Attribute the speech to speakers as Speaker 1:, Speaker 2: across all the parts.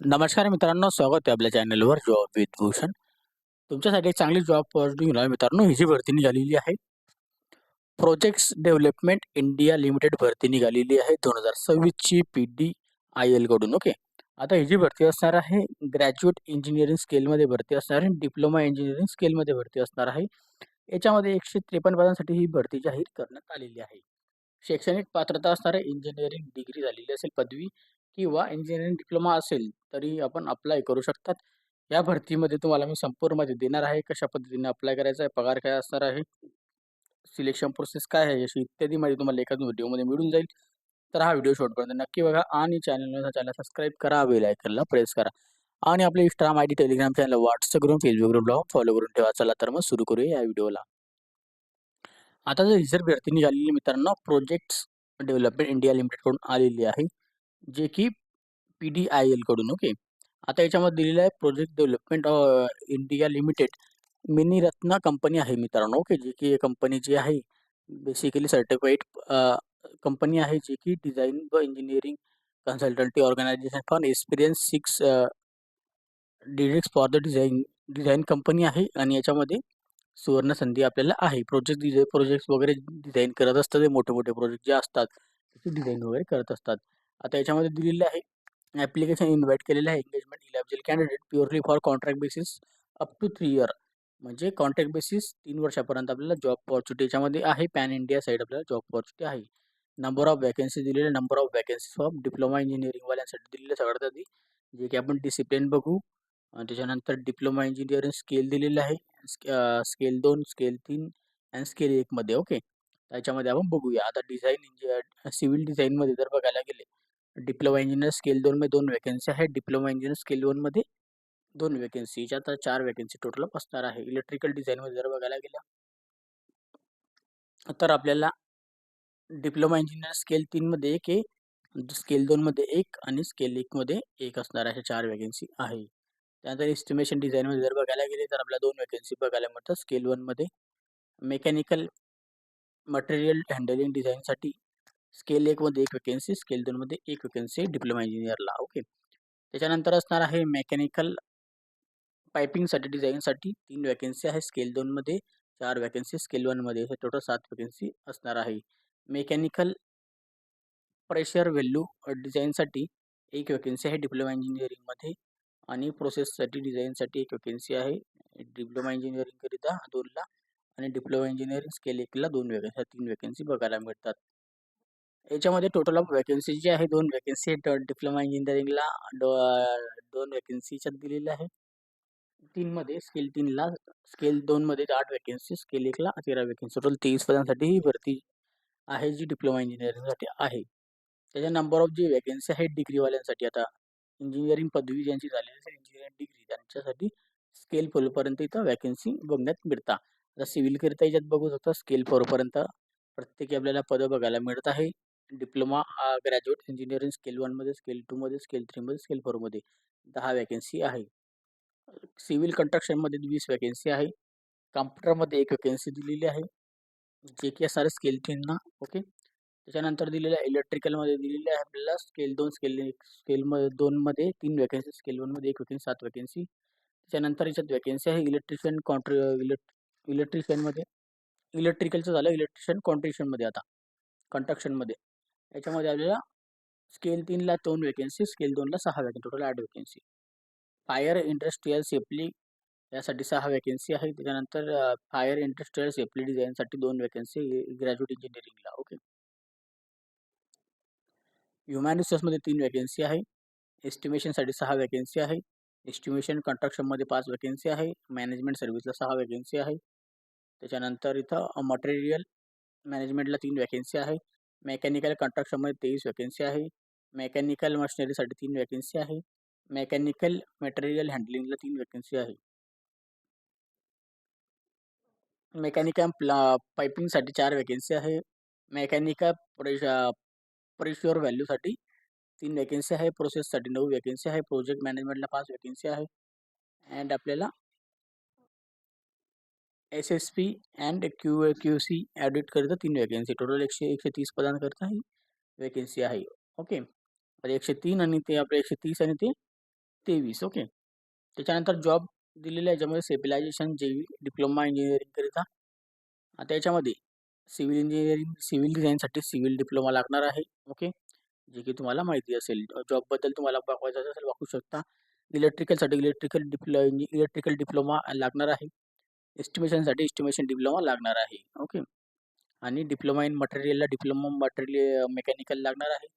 Speaker 1: नमस्कार मित्रांनो, स्वागत आहे आपल्या चॅनलवर जॉब विथ भूषण. तुमच्यासाठी एक चांगली जॉब अपॉर्च्युनिटी घेऊन आलो मित्रांनो. ही जी भरती निघालेली आहे, प्रोजेक्ट्स डेव्हलपमेंट इंडिया लिमिटेड भरती निघालेली आहे 2026 ची PDIL कडून. ओके. आता ही जी भरती असणार आहे, ग्रॅज्युएट इंजिनिअरिंग स्केलमध्ये भरती असणार आहे, डिप्लोमा इंजिनिअरिंग स्केलमध्ये भरती असणार आहे. याच्यामध्ये 153 पदांसाठी ही भरती जाहीर करण्यात आलेली आहे. शैक्षणिक पात्रता असणार आहे, इंजिनिअरिंग डिग्री झालेली असेल, पदवी किंवा इंजिनिअरिंग डिप्लोमा असेल तरी आपण अप्लाय करू शकतात. या भरतीमध्ये तुम्हाला मी संपूर्ण माहिती देणार आहे. कशा पद्धतीने अप्लाय करायचा आहे, पगार काय असणार आहे, सिलेक्शन प्रोसेस काय आहे, याची इत्यादी माहिती तुम्हाला एकाच व्हिडिओमध्ये मिळून जाईल. तर हा व्हिडिओ शेवटपर्यंत नक्की बघा आणि चॅनल सबस्क्राईब करा, बेल आयकनला प्रेस करा आणि आपले Instagram ID, Telegram channel, WhatsApp group, Facebook ग्रुपला फॉलो करून ठेवा. चला तर मग सुरू करूया या व्हिडिओला. आता जर रिझर्व भरती निघालेली मित्रांनो, प्रोजेक्ट्स डेव्हलपमेंट इंडिया लिमिटेड कडून आलेली आहे, जे की PDIL कडून. ओके. आता याच्यामध्ये दिलेलं आहे project development India limited mini Ratna company आहे मित्रांनो. ओके. जी की कंपनी जी आहे बेसिकली सर्टिफाईड कंपनी आहे, जी की डिझाईन व engineering consultancy organisation for experience 6 direct for the design company आहे आणि याच्यामध्ये सुवर्ण संधी आपल्याला आहे. प्रोजेक्ट्स वगैरे डिझाईन करत असतात. ते मोठे-मोठे प्रोजेक्ट जे असतात त्याची डिझाईन वगैरे करत असतात. आता याच्यामध्ये दिलेलं आहे ॲप्लिकेशन इन्व्हाईट केलेलं आहे. Engagement eligible candidate purely for contract basis up to 3 year. म्हणजे कॉन्ट्रॅक्ट बेसिस 3 वर्षापर्यंत आपल्याला जॉब अपॉर्च्युनिटी याच्यामध्ये आहे. पॅन इंडिया साइड आपल्याला जॉब अपॉर्च्युनिटी आहे. नंबर ऑफ वॅकन्सी दिलेले, number of vacancies of diploma engineering वाल्यांसाठी दिलेले सगळ्यात आधी, जे की आपण डिसिप्लिन बघू. त्याच्यानंतर डिप्लोमा इंजिनिअरिंग स्केल दिलेलं आहे. स्केल 2, स्केल 3 आणि स्केल 1 मध्ये. ओके. त्याच्यामध्ये आपण बघूया. आता सिव्हिल डिझाईनमध्ये जर बघायला गेले, डिप्लोमा इंजिनिअर स्केल 2 मध्ये 2 वॅकन्सी आहेत. डिप्लोमा इंजिनिअर स्केल 1 मध्ये 2 वॅकन्सी. याच्यात 4 वॅकन्सी टोटल असणार आहे. इलेक्ट्रिकल डिझाईनमध्ये जर बघायला गेलं, तर आपल्याला डिप्लोमा इंजिनिअर स्केल 3 मध्ये 1 आहे, स्केल 2 मध्ये 1 आणि स्केल 1 मध्ये 1 असणार अशा 4 वॅकन्सी आहे. त्यानंतर एस्टिमेशन डिझाईनमध्ये जर बघायला गेले, तर आपल्याला 2 वॅकन्सी बघायला मिळतात. स्केल 1 मध्ये मेकॅनिकल मटेरियल हँडलिंग डिझाईनसाठी, स्केल 1 मध्ये 1 वॅकन्सी, स्केल 2 मध्ये 1 वॅकन्सी डिप्लोमा इंजिनिअरला. ओके. त्याच्यानंतर असणार आहे मेकॅनिकल पायपिंगसाठी डिझाईनसाठी 3 वॅकन्सी आहे. स्केल 2 मध्ये 4 वॅकन्सी, स्केल 1 मध्ये हे टोटल 7 वॅकन्सी असणार आहे. मेकॅनिकल प्रेशर व्हॅल्यू डिझाईनसाठी 1 वॅकन्सी आहे डिप्लोमा इंजिनिअरिंगमध्ये आणि प्रोसेससाठी डिझाईनसाठी 1 वॅकन्सी आहे. डिप्लोमा इंजिनिअरिंगकरिता 2 ला आणि डिप्लोमा इंजिनिअरिंग स्केल 1 ला 2 वॅकन्सी, 3 वॅकन्सी बघायला मिळतात. याच्यामध्ये टोटल ऑफ वॅकन्सी जी आहे 2 वॅकन्सी डिप्लोमा इंजिनिअरिंगला 2 वॅकन्सीच्यात दिलेल्या आहे. 3 मध्ये स्केल 3 ला, स्केल 2 मध्ये 8 वॅकन्सी, स्केल 1 ला 13 वॅकन्सी. टोटल 23 पदांसाठी ही भरती आहे, जी डिप्लोमा इंजिनिअरिंगसाठी आहे. त्याच्या नंबर ऑफ जी वॅकन्सी आहे डिग्रीवाल्यांसाठी, आता इंजिनिअरिंग पदवी ज्यांची झालेली असेल, इंजिनिअरिंग डिग्री त्यांच्यासाठी स्केल 4 पर्यंत इथं वॅकन्सी बघण्यात मिळतात. आता सिव्हिलकरिता याच्यात बघू शकता स्केल 4 पर्यंत प्रत्येकी आपल्याला पदं बघायला मिळत आहे. डिप्लोमा ग्रॅज्युएट इंजिनिअरिंग स्केल 1 मध्ये, स्केल 2 मध्ये, स्केल 3 मध्ये, स्केल 4 मध्ये 10 वॅकन्सी आहे. सिव्हिल कंस्ट्रक्शनमध्ये 20 वॅकन्सी आहे. कॉम्प्युटरमध्ये 1 वॅकन्सी दिलेली आहे, जे की असणार स्केल 3 ना. ओके. त्याच्यानंतर दिलेलं आहे इलेक्ट्रिकलमध्ये दिलेले आहे आपल्याला स्केल 2, स्केल 1, स्केल 2 मध्ये 3 वॅकन्सी, स्केल 1 मध्ये 1 वॅकन्सी, 7 वॅकन्सी. त्याच्यानंतर याच्यात वॅकन्सी आहे इलेक्ट्रिशियनमध्ये. इलेक्ट्रिकलचं झालं, इलेक्ट्रिशियन कॉन्ट्रिब्युशनमध्ये आता कंस्ट्रक्शनमध्ये. याच्यामध्ये आपल्याला स्केल 3 ला 2 वॅकन्सी, स्केल 2 ला 6 vacancy, total 8 vacancy. Fire industrial safety यासाठी 6 वॅकन्सी आहे. त्याच्यानंतर फायर इंडस्ट्रियल सेफ्टी डिझाईनसाठी 2 वॅकन्सी ग्रॅज्युएट इंजिनिअरिंगला. ओके. ह्युमॅन रिसोर्समध्ये 3 वॅकन्सी आहे. एस्टिमेशनसाठी 6 वॅकन्सी आहे. एस्टिमेशन कंस्ट्रक्शनमध्ये 5 वॅकन्सी आहे. मॅनेजमेंट सर्व्हिसला 6 वॅकन्सी आहे. त्याच्यानंतर इथं मटेरियल मॅनेजमेंटला 3 वॅकन्सी आहे. मेकॅनिकल कंस्ट्रक्शनमध्ये 23 वॅकन्सी आहे. मेकॅनिकल मशिनरीसाठी 3 वॅकन्सी आहे. मेकॅनिकल मटेरियल हँडलिंगला 3 वॅकन्सी आहे. मेकॅनिकल पायपिंगसाठी 4 वॅकन्सी आहे. मेकॅनिकल प्रेशर व्हॅल्यूसाठी 3 वॅकन्सी आहे. प्रोसेससाठी 9 वॅकन्सी आहे. प्रोजेक्ट मॅनेजमेंटला 5 वॅकन्सी आहे. अँड आपल्याला SSP अँड QC ऑडिट करता 3 वॅकन्सी. टोटल 130 पदांकरता ही वॅकन्सी आहे. ओके. 103 आणि ते आपले 130 आणि ते 23. ओके. त्याच्यानंतर जॉब दिलेला आहे याच्यामध्ये स्टेबलायझेशन जेई डिप्लोमा इंजिनिअरिंगकरिता. आता याच्यामध्ये सिव्हिल इंजिनिअरिंग सिव्हिल डिझाईनसाठी सिव्हिल डिप्लोमा लागणार आहे. ओके. जे की तुम्हाला माहिती असेल. जॉबबद्दल तुम्हाला बघायचं असेल बघू शकता. इलेक्ट्रिकलसाठी इलेक्ट्रिकल डिप्लोमा लागणार आहे. एस्टिमेशनसाठी एस्टिमेशन डिप्लोमा लागणार आहे. ओके. आणि डिप्लोमा इन मटेरियलला डिप्लोमा मटेरियल मेकॅनिकल लागणार आहे.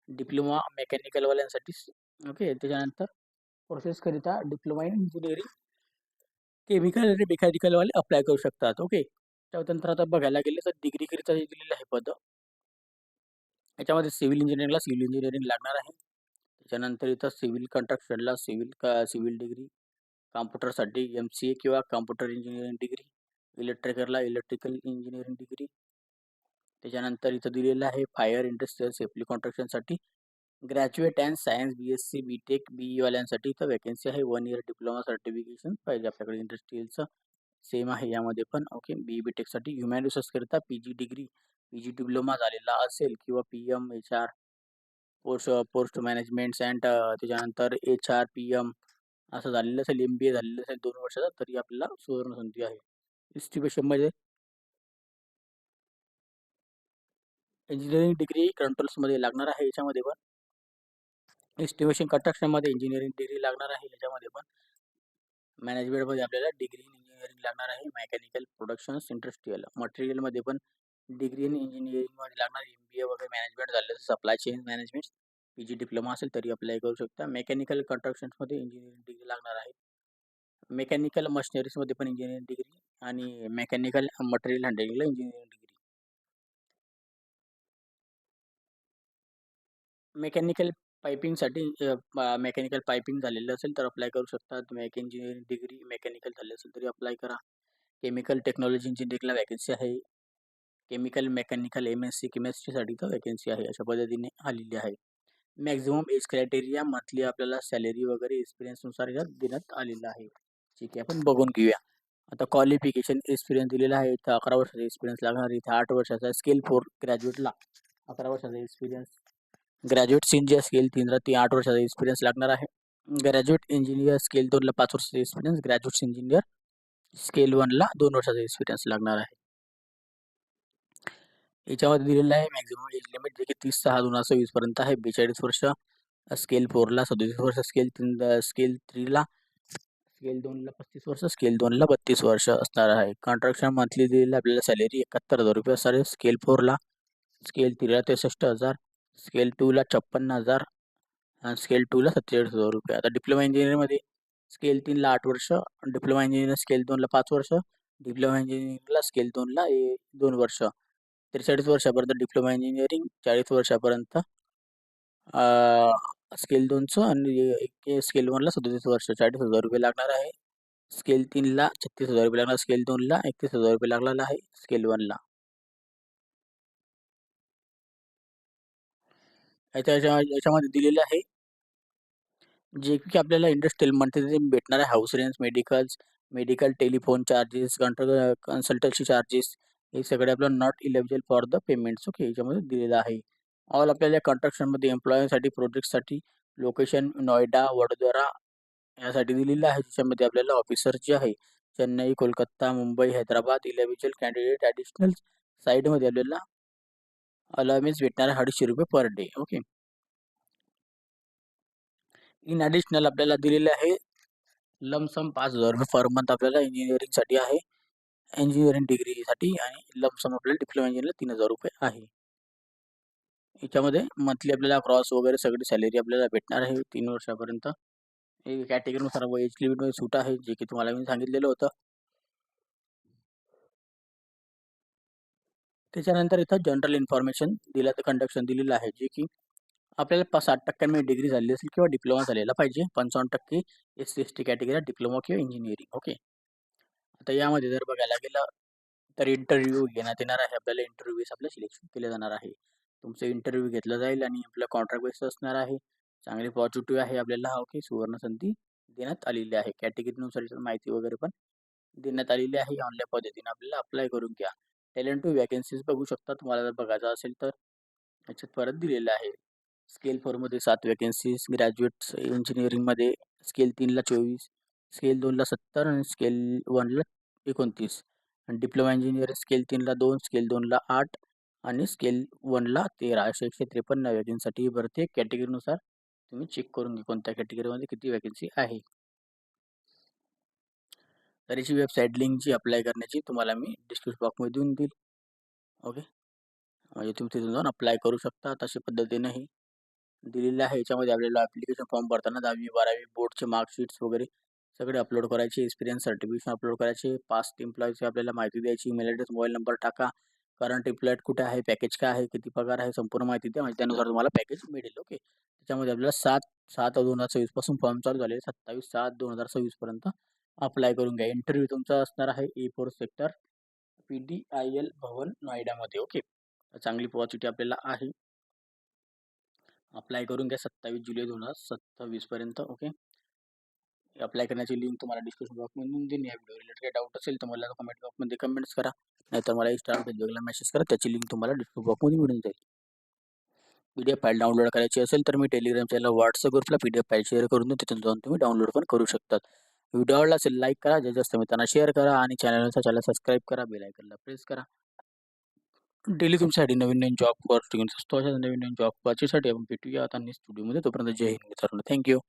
Speaker 1: डिप्लोमा मेकॅनिकलवाल्यांसाठी. ओके. त्याच्यानंतर प्रोसेसकरिता डिप्लोमा इन इंजिनिअरिंग केमिकल आणि मेकॅनिकलवाले अप्लाय करू शकतात. ओके. त्यानंतर आता बघायला गेलं तर डिग्रीकरिता जे दिलेलं आहे पद, याच्यामध्ये सिव्हिल इंजिनिअरिंगला सिव्हिल इंजिनिअरिंग लागणार आहे. त्याच्यानंतर इथं सिव्हिल कन्स्ट्रक्शनला सिव्हिल डिग्री, कॉम्प्युटरसाठी MCA किंवा कॉम्प्युटर इंजिनिअरिंग डिग्री, इलेक्ट्रिकलला इलेक्ट्रिकल इंजिनिअरिंग डिग्री. त्याच्यानंतर इथं दिलेलं आहे फायर इंडस्ट्रियल सेफ्टी कॉन्स्ट्रक्शनसाठी graduate and science BSc BTech BE वाल्यांसाठी इथं वॅकन्सी आहे. 1 इयर डिप्लोमा सर्टिफिकेशन पाहिजे आपल्याकडे इंडस्ट्रियलचं. सेम आहे यामध्ये पण. ओके. BE BTechसाठी ह्युमॅन रिसोर्सकरिता PG डिग्री, PG डिप्लोमा झालेला असेल किंवा PM HR post management and त्याच्यानंतर HR PM असं झालेलं असेल, MBA झालेलं असेल 2 वर्षाचा, तरी आपल्याला सुवर्ण संधी आहे. एस्टिमेशनमध्ये इंजिनिअरिंग डिग्री कंट्रोल्समध्ये लागणार आहे याच्यामध्ये पण. एस्टिमेशन कन्स्ट्रक्शनमध्ये इंजिनिअरिंग डिग्री लागणार आहे याच्यामध्ये पण. मॅनेजमेंटमध्ये आपल्याला डिग्री इन इंजिनिअरिंग लागणार आहे. मेकॅनिकल प्रोडक्शन्स इंडस्ट्रियल मटेरियलमध्ये पण डिग्री इन इंजिनिअरिंगमध्ये लागणार. MBA वगैरे मॅनेजमेंट झालं, supply chain management PG diploma असेल तरी अप्लाय करू शकता. मेकॅनिकल कन्स्ट्रक्शन्समध्ये इंजिनिअरिंग डिग्री लागणार आहे. मेकॅनिकल मशिनरीजमध्ये पण इंजिनिअरिंग डिग्री आणि मेकॅनिकल मटेरियल हँडलिंगला इंजिनिअरिंग डिग्री. मेकॅनिकल पायपिंगसाठी मेकॅनिकल पायपिंग झालेलं असेल तर अप्लाय करू शकता. मेक इंजिनिअरिंग डिग्री मेकॅनिकल झाले असेल तरी अप्लाय करा. केमिकल टेक्नॉलॉजी इंजिनिअरिंगला वॅकन्सी आहे. केमिकल मेकॅनिकल MSc केमिस्ट्रीसाठी तर वॅकन्सी आहे. अशा पद्धतीने आलेली आहे. मॅक्झिमम एज क्रायटेरिया मंथली आपल्याला सॅलरी वगैरे एक्सपिरियन्सनुसार यात देण्यात आलेलं आहे. ठीक आहे, आपण बघून घेऊया. आता क्वालिफिकेशन एक्सपिरियन्स दिलेला आहे. इथं 11 वर्षाचा एक्सपिरियन्स लागणार. इथं 8 वर्षाचा स्किल फॉर ग्रॅज्युएटला 11 वर्षाचा एक्सपिरियन्स. ग्रॅज्युएट सीनियर स्केल 3ला 8 वर्षाचा एक्सपिरियन्स लागणार आहे. ग्रॅज्युएट इंजिनियर स्केल 2ला 5 वर्षाचा एक्सपिरियन्स. ग्रॅज्युएट इंजिनियर स्केल 1ला 2 वर्षाचा एक्सपिरियन्स लागणार आहे. याच्यामध्ये दिलेलं आहे मॅक्झिमम एज लिमिट जे की 30/6/2026 पर्यंत आहे. 42 वर्ष. स्केल 4ला 37 वर्ष. स्केल 3ला स्केल 2ला 35 वर्ष. स्केल 2ला 32 वर्ष असणार आहे. कॉन्ट्रॅक्शन मंथली दिलेलं आपल्याला सॅलरी 71,000 रुपये असणार आहे. स्केल 4ला. स्केल 3ला 63,000. स्केल 2ला 56,000 आणि स्केल 2ला 47,000 रुपये. आता डिप्लोमा इंजिनिअरिंगमध्ये स्केल 3ला 8 वर्ष, डिप्लोमा इंजिनिअरिंग स्केल 2ला 5 वर्ष, डिप्लोमा इंजिनिअरिंगला स्केल 2ला 2 वर्ष. 43 वर्षापर्यंत डिप्लोमा इंजिनिअरिंग, 40 वर्षापर्यंत स्केल 2चं आणि स्केल 1ला 37 वर्ष 40,000 रुपये लागणार आहे. स्केल 3ला 36,000 रुपये लागणार. स्केल 2ला 31,000 रुपये लागलेला आहे. स्केल 1ला. याच्यामध्ये दिलेलं आहे जे की आपल्याला इंडस्ट्रियल मंथली भेटणार आहे. House rent, medical telephone charges, consultancy charges हे सगळे आपल्याला not eligible for the payments. Okay. याच्यामध्ये दिलेलं आहे. ऑल आपल्याला कन्स्ट्रक्शनमध्ये एम्प्लॉयसाठी प्रोजेक्टसाठी लोकेशन नोएडा, वडोदरा यासाठी दिलेलं आहे. त्याच्यामध्ये आपल्याला ऑफिसर जे आहे Chennai, Kolkata, Mumbai, Hyderabad eligible candidate additional साईडमध्ये आपल्याला अलाउन्स भेटणार आहे 250 रुपये per day. Okay. In additional आपल्याला दिलेले आहे लमसम 5,000 रुपये पर मंथ आपल्याला इंजिनिअरिंगसाठी आहे. इंजिनिअरिंग डिग्रीसाठी आणि लमसम आपल्याला डिप्लोमा इंजिनिअरला 3,000 रुपये आहे. याच्यामध्ये मंथली आपल्याला क्रॉस वगैरे सगळी सॅलरी आपल्याला भेटणार आहे 3 वर्षापर्यंत. कॅटेगरीनुसार एज लिमिटमध्ये सूट आहे जे की तुम्हाला मी सांगितलेलं होतं. त्याच्यानंतर इथं जनरल इन्फॉर्मेशन कंडक्शन दिलेलं आहे जे की आपल्याला 60% डिग्री झालेली असेल किंवा डिप्लोमा झालेला पाहिजे. 55% SC/ST कॅटेगरीला डिप्लोमा किंवा इंजिनिअरिंग. ओके. आता यामध्ये जर बघायला गेलं तर इंटरव्ह्यू घेण्यात येणार आहे. आपल्याला इंटरव्ह्यू आपलं सिलेक्शन केलं जाणार आहे. तुमचं इंटरव्ह्यू घेतलं जाईल आणि आपलं कॉन्ट्रॅक्ट बेस असणार आहे. चांगली पॉझिटिव्ह आहे आपल्याला. ओके. सुवर्ण संधी देण्यात आलेली आहे. कॅटेगरीनुसार माहिती वगैरे पण देण्यात आलेली आहे. ऑनलाईन पद्धतीने आपल्याला अप्लाय करून घ्या. टॅलेंट टू वॅकन्सीज बघू शकता. तुम्हाला जर बघायचं असेल तर याच्यात परत दिलेलं आहे. स्केल 4मध्ये 7 व्हॅकन्सीज, ग्रॅज्युएट्स इंजिनिअरिंगमध्ये स्केल 3ला 24, स्केल 2ला 70 आणि स्केल 1ला 29 आणि डिप्लोमा इंजिनिअरिंग स्केल 3ला 2, स्केल 2ला 8 आणि स्केल 1ला 13 अशा 153 व्हॅकन्सीसाठी ही भरती आहे. कॅटेगरीनुसार तुम्ही चेक करून घ्या कोणत्या कॅटेगरीमध्ये किती व्हॅकन्सी आहे. तर याची वेबसाईट लिंकची अप्लाय करण्याची तुम्हाला मी डिस्क्रिप्शन बॉक्समध्ये देऊन देईल. ओके, म्हणजे तुम्ही तिथून जाऊन अप्लाय करू शकता. तशा पद्धतीनेही दिलेलं आहे. याच्यामध्ये आपल्याला ॲप्लिकेशन फॉर्म भरताना 10वी 12वी बोर्डचे मार्कशीट्स वगैरे सगळे अपलोड करायचे, एक्सपिरियन्स सर्टिफिकेशन अपलोड करायचे, पास्ट एम्प्लॉईची आपल्याला माहिती द्यायची, ईमेल ॲड्रेस, मोबाईल नंबर टाका, करंट एम्प्लॉईड कुठे आहे, पॅकेज काय आहे, किती पगार आहे, संपूर्ण माहिती द्या. म्हणजे त्यानुसार तुम्हाला पॅकेज मिळेल. ओके, त्याच्यामध्ये आपल्याला 7/7/2026 पासून फॉर्म चालू झाले. 27/7/2026 पर्यंत अप्लाय करून घ्या. इंटरव्ह्यू तुमचा असणार आहे A4 सेक्टर PDIL भवन नोएडामध्ये. ओके, चांगली पॉझिटिव्ह आपल्याला आहे. अप्लाय करून घ्या 27 जुलै 2027 पर्यंत. ओके, अप्लाय करण्याची लिंक तुम्हाला डिस्क्रिप्शन बॉक्समध्ये देऊन देईन. या व्हिडिओ रिलेटेड काही डाऊट असेल तर मला कमेंट बॉक्समध्ये कमेंट्स करा, नाहीतर मला इंस्टाग्राम फेसबुकला मेसेज करा. त्याची लिंक तुम्हाला डिस्क्रिप्शन बॉक्समध्ये मिळून जाईल. PDF फाईल डाउनलोड करायची असेल तर मी टेलिग्राम चॅनल व्हॉट्सअप ग्रुपला PDF फाईल शेअर करून देईन. तिथून जाऊन तुम्ही डाउनलोड पण करू शकतात. व्हिडिओ आवडला असेल लाईक करा, जास्त मित्रांना शेअर करा आणि चॅनलला सबस्क्राईब करा, बेल आयकॉनला प्रेस करा. डेली तुमच्यासाठी नवीन नवीन जॉब ऑपॉर्च्युनिटीज असतो. अशा नवीन नवीन जॉब ऑपॉर्च्युनिटीसाठी आपण भेटूया आता नेक्स्ट व्हिडिओमध्ये. तोपर्यंत जय हिंद मित्रांनो. थँक्यू.